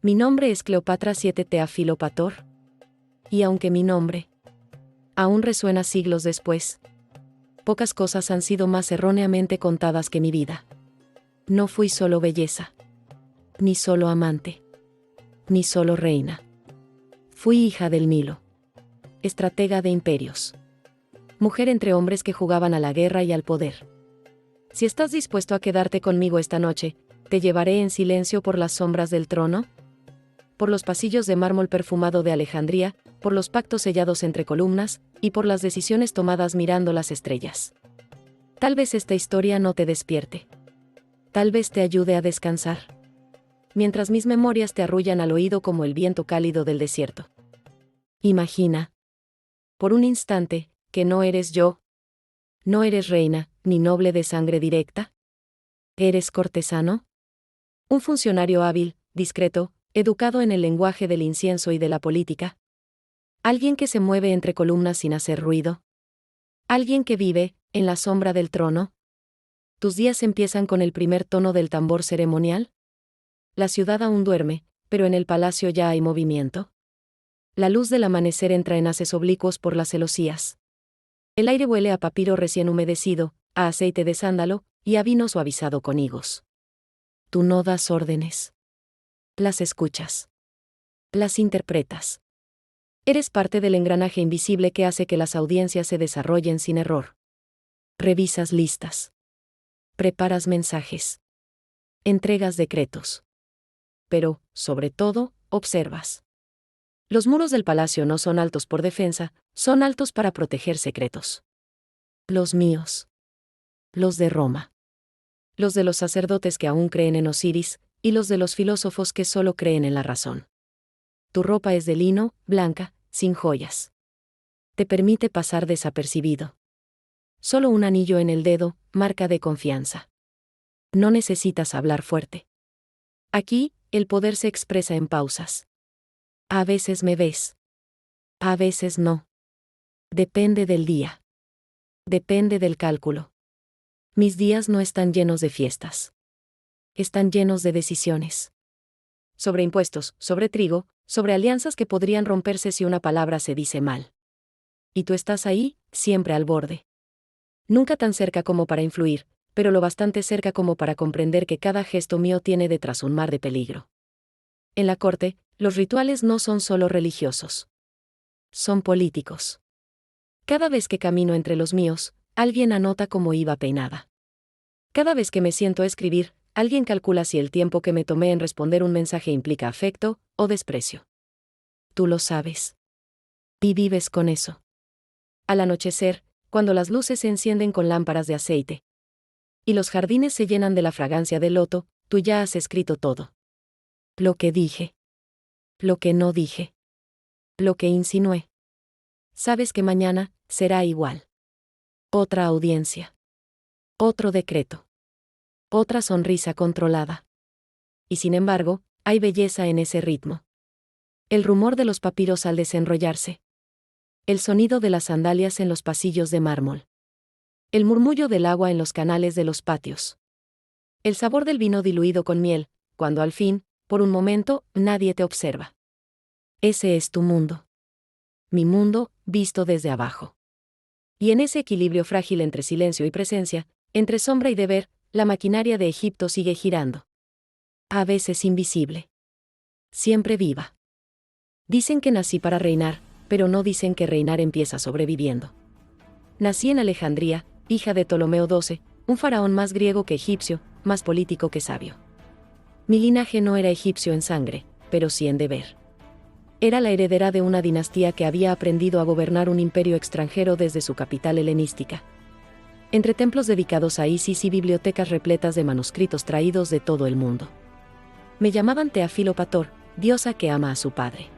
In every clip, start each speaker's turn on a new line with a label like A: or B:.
A: Mi nombre es Cleopatra VII Teafilopator. Y aunque mi nombre aún resuena siglos después, pocas cosas han sido más erróneamente contadas que mi vida. No fui solo belleza, ni solo amante, ni solo reina. Fui hija del Nilo, estratega de imperios, mujer entre hombres que jugaban a la guerra y al poder. Si estás dispuesto a quedarte conmigo esta noche, ¿te llevaré en silencio por las sombras del trono? Por los pasillos de mármol perfumado de Alejandría, por los pactos sellados entre columnas, y por las decisiones tomadas mirando las estrellas. Tal vez esta historia no te despierte. Tal vez te ayude a descansar. Mientras mis memorias te arrullan al oído como el viento cálido del desierto. Imagina, por un instante, que no eres yo. No eres reina, ni noble de sangre directa. ¿Eres cortesano? Un funcionario hábil, discreto, educado en el lenguaje del incienso y de la política. Alguien que se mueve entre columnas sin hacer ruido. Alguien que vive, en la sombra del trono. ¿Tus días empiezan con el primer tono del tambor ceremonial? La ciudad aún duerme, pero en el palacio ya hay movimiento. La luz del amanecer entra en haces oblicuos por las celosías. El aire huele a papiro recién humedecido, a aceite de sándalo, y a vino suavizado con higos. Tú no das órdenes. Las escuchas. Las interpretas. Eres parte del engranaje invisible que hace que las audiencias se desarrollen sin error. Revisas listas. Preparas mensajes. Entregas decretos. Pero, sobre todo, observas. Los muros del palacio no son altos por defensa, son altos para proteger secretos. Los míos. Los de Roma. Los de los sacerdotes que aún creen en Osiris, y los de los filósofos que solo creen en la razón. Tu ropa es de lino, blanca, sin joyas. Te permite pasar desapercibido. Solo un anillo en el dedo, marca de confianza. No necesitas hablar fuerte. Aquí, el poder se expresa en pausas. A veces me ves. A veces no. Depende del día. Depende del cálculo. Mis días no están llenos de fiestas. Están llenos de decisiones. Sobre impuestos, sobre trigo, sobre alianzas que podrían romperse si una palabra se dice mal. Y tú estás ahí, siempre al borde. Nunca tan cerca como para influir, pero lo bastante cerca como para comprender que cada gesto mío tiene detrás un mar de peligro. En la corte, los rituales no son solo religiosos. Son políticos. Cada vez que camino entre los míos, alguien anota cómo iba peinada. Cada vez que me siento a escribir, alguien calcula si el tiempo que me tomé en responder un mensaje implica afecto o desprecio. Tú lo sabes. Y vives con eso. Al anochecer, cuando las luces se encienden con lámparas de aceite y los jardines se llenan de la fragancia del loto, tú ya has escrito todo. Lo que dije. Lo que no dije. Lo que insinué. Sabes que mañana será igual. Otra audiencia. Otro decreto. Otra sonrisa controlada. Y sin embargo, hay belleza en ese ritmo. El rumor de los papiros al desenrollarse. El sonido de las sandalias en los pasillos de mármol. El murmullo del agua en los canales de los patios. El sabor del vino diluido con miel, cuando al fin, por un momento, nadie te observa. Ese es tu mundo. Mi mundo, visto desde abajo. Y en ese equilibrio frágil entre silencio y presencia, entre sombra y deber, la maquinaria de Egipto sigue girando. A veces invisible. Siempre viva. Dicen que nací para reinar, pero no dicen que reinar empieza sobreviviendo. Nací en Alejandría, hija de Ptolomeo XII, un faraón más griego que egipcio, más político que sabio. Mi linaje no era egipcio en sangre, pero sí en deber. Era la heredera de una dinastía que había aprendido a gobernar un imperio extranjero desde su capital helenística. Entre templos dedicados a Isis y bibliotecas repletas de manuscritos traídos de todo el mundo. Me llamaban Teafilopator, diosa que ama a su padre.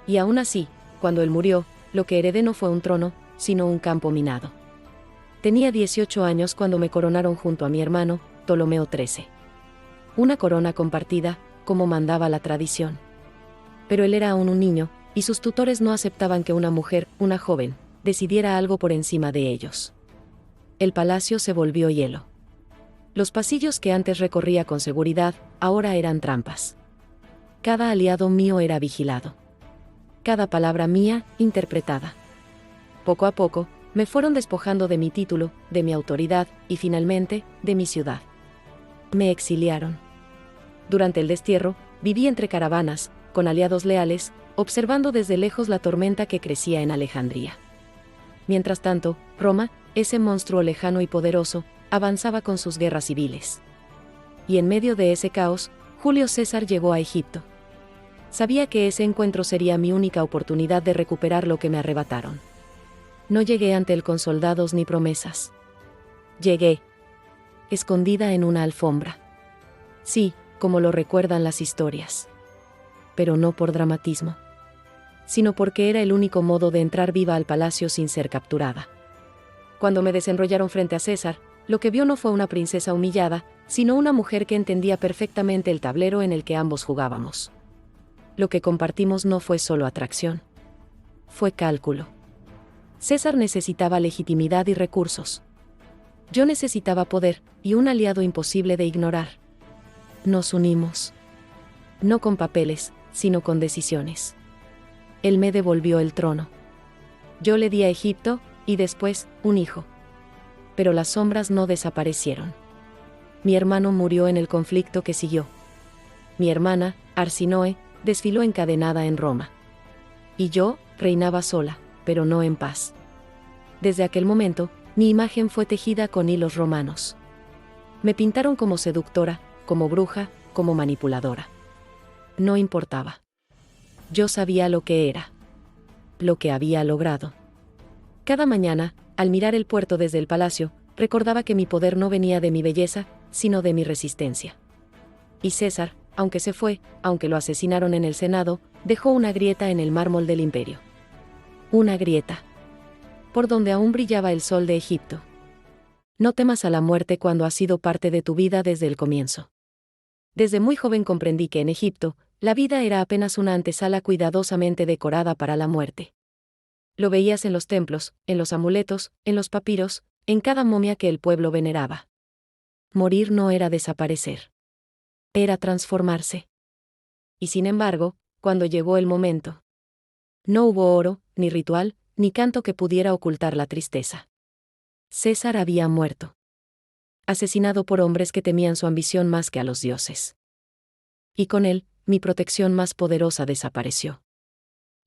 A: Y aún así, cuando él murió, lo que heredé no fue un trono, sino un campo minado. Tenía 18 años cuando me coronaron junto a mi hermano, Ptolomeo XIII. Una corona compartida, como mandaba la tradición. Pero él era aún un niño, y sus tutores no aceptaban que una mujer, una joven, decidiera algo por encima de ellos. El palacio se volvió hielo. Los pasillos que antes recorría con seguridad, ahora eran trampas. Cada aliado mío era vigilado. Cada palabra mía, interpretada. Poco a poco, me fueron despojando de mi título, de mi autoridad, y finalmente, de mi ciudad. Me exiliaron. Durante el destierro, viví entre caravanas, con aliados leales, observando desde lejos la tormenta que crecía en Alejandría. Mientras tanto, Roma, ese monstruo lejano y poderoso, avanzaba con sus guerras civiles. Y en medio de ese caos, Julio César llegó a Egipto. Sabía que ese encuentro sería mi única oportunidad de recuperar lo que me arrebataron. No llegué ante él con soldados ni promesas. Llegué escondida en una alfombra. Sí, como lo recuerdan las historias. Pero no por dramatismo, sino porque era el único modo de entrar viva al palacio sin ser capturada. Cuando me desenrollaron frente a César, lo que vio no fue una princesa humillada, sino una mujer que entendía perfectamente el tablero en el que ambos jugábamos. Lo que compartimos no fue solo atracción. Fue cálculo. César necesitaba legitimidad y recursos. Yo necesitaba poder, y un aliado imposible de ignorar. Nos unimos. No con papeles, sino con decisiones. Él me devolvió el trono. Yo le di a Egipto, y después, un hijo. Pero las sombras no desaparecieron. Mi hermano murió en el conflicto que siguió. Mi hermana, Arsinoe, desfiló encadenada en Roma. Y yo, reinaba sola, pero no en paz. Desde aquel momento, mi imagen fue tejida con hilos romanos. Me pintaron como seductora, como bruja, como manipuladora. No importaba. Yo sabía lo que era. Lo que había logrado. Cada mañana, al mirar el puerto desde el palacio, recordaba que mi poder no venía de mi belleza, sino de mi resistencia. Y César, aunque se fue, aunque lo asesinaron en el Senado, dejó una grieta en el mármol del imperio. Una grieta. Por donde aún brillaba el sol de Egipto. No temas a la muerte cuando ha sido parte de tu vida desde el comienzo. Desde muy joven comprendí que en Egipto, la vida era apenas una antesala cuidadosamente decorada para la muerte. Lo veías en los templos, en los amuletos, en los papiros, en cada momia que el pueblo veneraba. Morir no era desaparecer. Era transformarse. Y sin embargo, cuando llegó el momento, no hubo oro, ni ritual, ni canto que pudiera ocultar la tristeza. César había muerto. Asesinado por hombres que temían su ambición más que a los dioses. Y con él, mi protección más poderosa desapareció.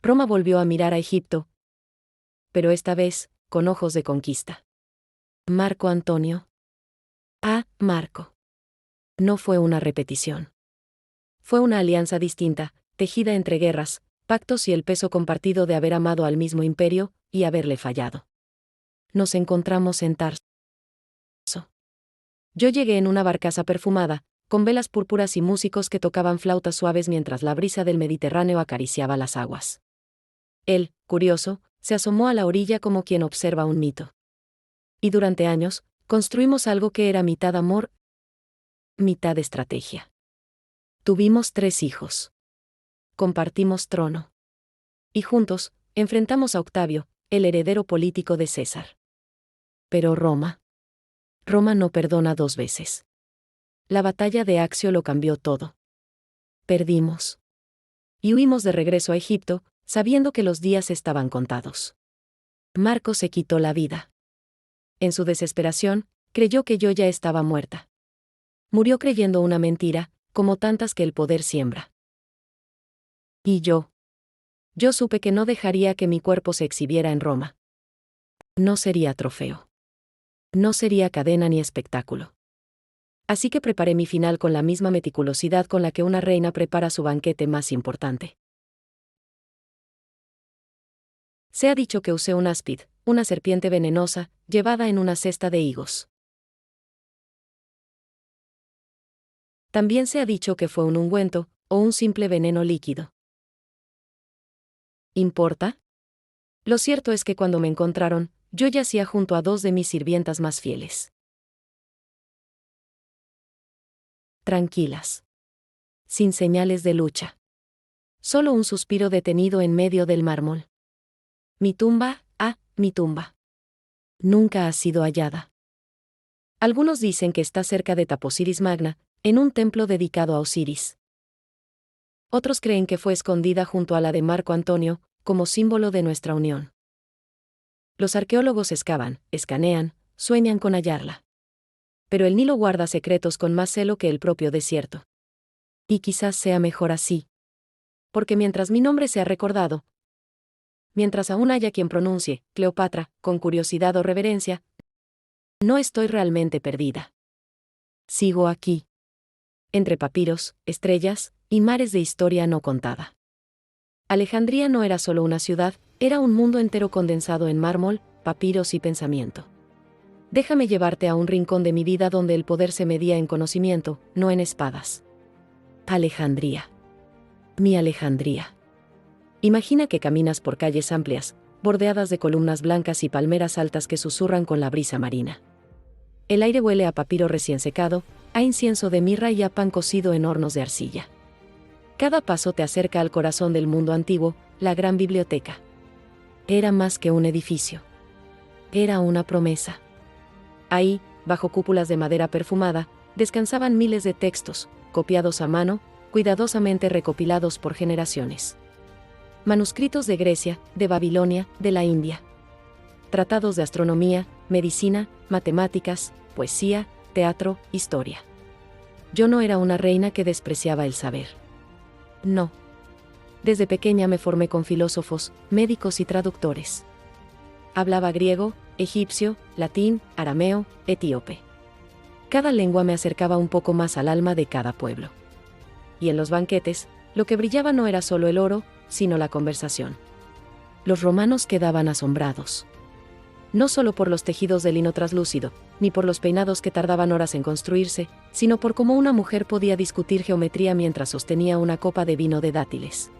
A: Roma volvió a mirar a Egipto, pero esta vez, con ojos de conquista. Marco Antonio. Ah, Marco. No fue una repetición. Fue una alianza distinta, tejida entre guerras, pactos y el peso compartido de haber amado al mismo imperio, y haberle fallado. Nos encontramos en Tarso. Yo llegué en una barcaza perfumada, con velas púrpuras y músicos que tocaban flautas suaves mientras la brisa del Mediterráneo acariciaba las aguas. Él, curioso, se asomó a la orilla como quien observa un mito. Y durante años, construimos algo que era mitad amor, mitad estrategia. Tuvimos 3 hijos. Compartimos trono. Y juntos, enfrentamos a Octavio, el heredero político de César. Pero Roma no perdona 2 veces. La batalla de Accio lo cambió todo. Perdimos. Y huimos de regreso a Egipto, sabiendo que los días estaban contados. Marco se quitó la vida. En su desesperación, creyó que yo ya estaba muerta. Murió creyendo una mentira, como tantas que el poder siembra. Y yo supe que no dejaría que mi cuerpo se exhibiera en Roma. No sería trofeo. No sería cadena ni espectáculo. Así que preparé mi final con la misma meticulosidad con la que una reina prepara su banquete más importante. Se ha dicho que usé un áspid, una serpiente venenosa, llevada en una cesta de higos. También se ha dicho que fue un ungüento, o un simple veneno líquido. ¿Importa? Lo cierto es que cuando me encontraron, yo yacía junto a 2 de mis sirvientas más fieles. Tranquilas. Sin señales de lucha. Solo un suspiro detenido en medio del mármol. Mi tumba, mi tumba. Nunca ha sido hallada. Algunos dicen que está cerca de Taposiris Magna, en un templo dedicado a Osiris. Otros creen que fue escondida junto a la de Marco Antonio, como símbolo de nuestra unión. Los arqueólogos excavan, escanean, sueñan con hallarla. Pero el Nilo guarda secretos con más celo que el propio desierto. Y quizás sea mejor así. Porque mientras mi nombre sea recordado, mientras aún haya quien pronuncie Cleopatra con curiosidad o reverencia, no estoy realmente perdida. Sigo aquí. Entre papiros, estrellas y mares de historia no contada. Alejandría no era solo una ciudad, era un mundo entero condensado en mármol, papiros y pensamiento. Déjame llevarte a un rincón de mi vida donde el poder se medía en conocimiento, no en espadas. Alejandría. Mi Alejandría. Imagina que caminas por calles amplias, bordeadas de columnas blancas y palmeras altas que susurran con la brisa marina. El aire huele a papiro recién secado, a incienso de mirra y a pan cocido en hornos de arcilla. Cada paso te acerca al corazón del mundo antiguo, la gran biblioteca. Era más que un edificio. Era una promesa. Ahí, bajo cúpulas de madera perfumada, descansaban miles de textos, copiados a mano, cuidadosamente recopilados por generaciones. Manuscritos de Grecia, de Babilonia, de la India. Tratados de astronomía, medicina, matemáticas, poesía, teatro, historia. Yo no era una reina que despreciaba el saber. No. Desde pequeña me formé con filósofos, médicos y traductores. Hablaba griego, egipcio, latín, arameo, etíope. Cada lengua me acercaba un poco más al alma de cada pueblo. Y en los banquetes, lo que brillaba no era solo el oro, sino la conversación. Los romanos quedaban asombrados. No solo por los tejidos de lino traslúcido, ni por los peinados que tardaban horas en construirse, sino por cómo una mujer podía discutir geometría mientras sostenía una copa de vino de dátiles.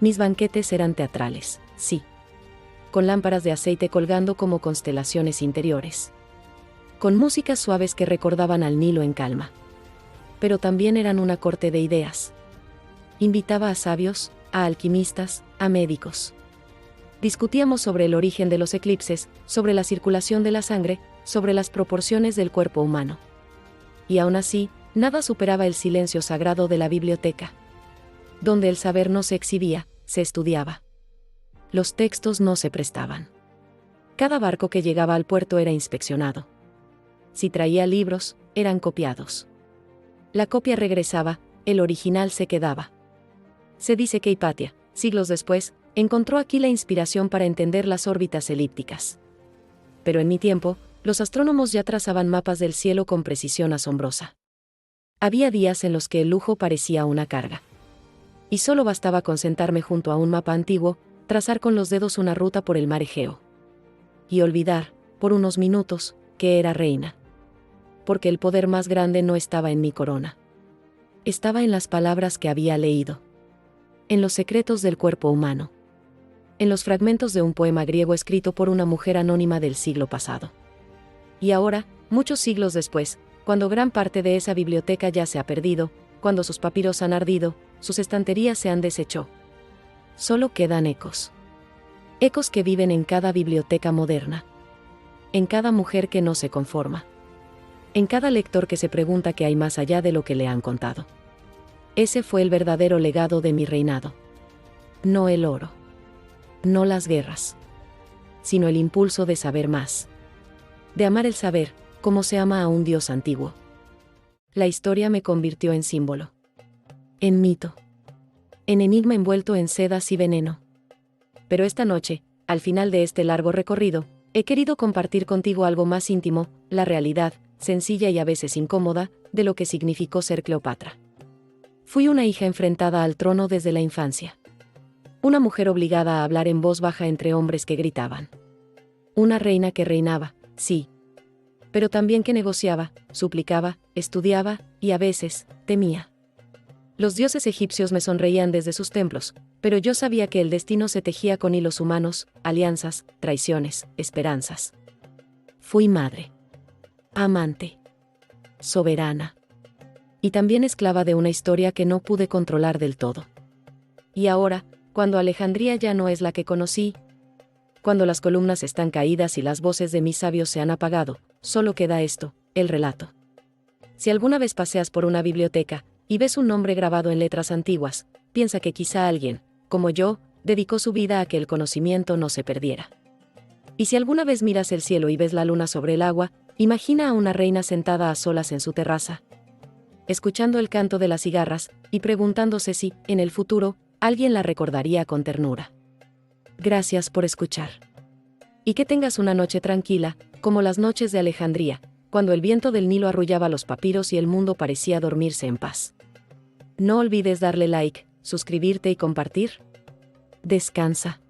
A: Mis banquetes eran teatrales, sí. Con lámparas de aceite colgando como constelaciones interiores. Con músicas suaves que recordaban al Nilo en calma. Pero también eran una corte de ideas. Invitaba a sabios, a alquimistas, a médicos. Discutíamos sobre el origen de los eclipses, sobre la circulación de la sangre, sobre las proporciones del cuerpo humano. Y aún así, nada superaba el silencio sagrado de la biblioteca. Donde el saber no se exhibía, se estudiaba. Los textos no se prestaban. Cada barco que llegaba al puerto era inspeccionado. Si traía libros, eran copiados. La copia regresaba, el original se quedaba. Se dice que Hipatia, siglos después, encontró aquí la inspiración para entender las órbitas elípticas. Pero en mi tiempo, los astrónomos ya trazaban mapas del cielo con precisión asombrosa. Había días en los que el lujo parecía una carga. Y solo bastaba con sentarme junto a un mapa antiguo, trazar con los dedos una ruta por el mar Egeo. Y olvidar, por unos minutos, que era reina. Porque el poder más grande no estaba en mi corona. Estaba en las palabras que había leído. En los secretos del cuerpo humano. En los fragmentos de un poema griego escrito por una mujer anónima del siglo pasado. Y ahora, muchos siglos después, cuando gran parte de esa biblioteca ya se ha perdido, cuando sus papiros han ardido, sus estanterías se han deshecho. Solo quedan ecos. Ecos que viven en cada biblioteca moderna. En cada mujer que no se conforma. En cada lector que se pregunta qué hay más allá de lo que le han contado. Ese fue el verdadero legado de mi reinado. No el oro. No las guerras. Sino el impulso de saber más. De amar el saber, como se ama a un dios antiguo. La historia me convirtió en símbolo. En mito. En enigma envuelto en sedas y veneno. Pero esta noche, al final de este largo recorrido, he querido compartir contigo algo más íntimo, la realidad, sencilla y a veces incómoda, de lo que significó ser Cleopatra. Fui una hija enfrentada al trono desde la infancia. Una mujer obligada a hablar en voz baja entre hombres que gritaban. Una reina que reinaba, sí. Pero también que negociaba, suplicaba, estudiaba, y a veces, temía. Los dioses egipcios me sonreían desde sus templos, pero yo sabía que el destino se tejía con hilos humanos, alianzas, traiciones, esperanzas. Fui madre. Amante. Soberana. Y también esclava de una historia que no pude controlar del todo. Y ahora, cuando Alejandría ya no es la que conocí, cuando las columnas están caídas y las voces de mis sabios se han apagado, solo queda esto, el relato. Si alguna vez paseas por una biblioteca, y ves un nombre grabado en letras antiguas, piensa que quizá alguien, como yo, dedicó su vida a que el conocimiento no se perdiera. Y si alguna vez miras el cielo y ves la luna sobre el agua, imagina a una reina sentada a solas en su terraza, escuchando el canto de las cigarras, y preguntándose si, en el futuro, alguien la recordaría con ternura. Gracias por escuchar. Y que tengas una noche tranquila, como las noches de Alejandría, cuando el viento del Nilo arrullaba los papiros y el mundo parecía dormirse en paz. No olvides darle like, suscribirte y compartir. Descansa.